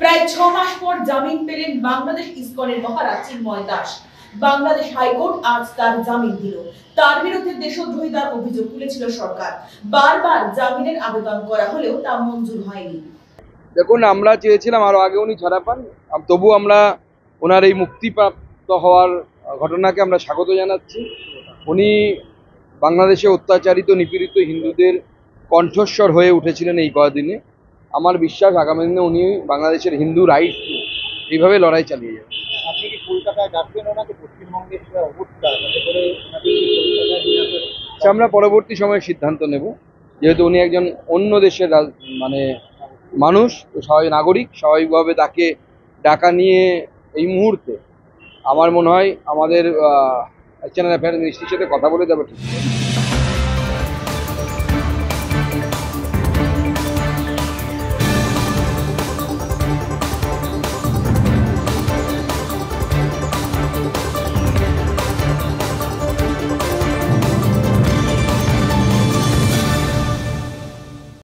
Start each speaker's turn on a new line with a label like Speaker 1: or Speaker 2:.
Speaker 1: প্রায় 6 মাস পর জামিন পেলেন বাংলাদেশ ইসকনের মহারাজ চিন্ময় দাস। বাংলাদেশ হাইকোর্ট আজ তার জামিন দিল। তার বিরুদ্ধে দেশদ্রোহিতার অভিযোগ তুলেছিল সরকার। বারবার জামিনের আবেদন করা হলেও তা মঞ্জুর হয়নি।
Speaker 2: দেখুন, আমরা চেয়েছিলাম আরো আগে উনি ছাড়া পান, তবু আমরা ওনার এই মুক্তিপ্রাপ্ত হওয়ার ঘটনাকে আমরা স্বাগত জানাচ্ছি। উনি বাংলাদেশে অত্যাচারিত নিপীড়িত হিন্দুদের কণ্ঠস্বর হয়ে উঠেছিলেন এই কদিনে। আমার বিশ্বাস আগামী দিনে উনি বাংলাদেশের হিন্দু রাইটস এইভাবে লড়াই চালিয়ে যাবেন।
Speaker 3: আপনি কি কলকাতায় যাচ্ছেন ওনাকে পশ্চিমবঙ্গের অবস্থা
Speaker 2: আমরা পরবর্তী সময়ে সিদ্ধান্ত নেব, যেহেতু উনি একজন অন্য দেশের মানে মানুষ, তো স্বাভাবিক নাগরিক, স্বাভাবিকভাবে তাকে ডাকা নিয়ে এই মুহূর্তে আমার মনে হয় আমাদের চ্যানেল অ্যাফেয়ার্স মিনিস্ট্রির সাথে কথা বলে যাবে। ঠিক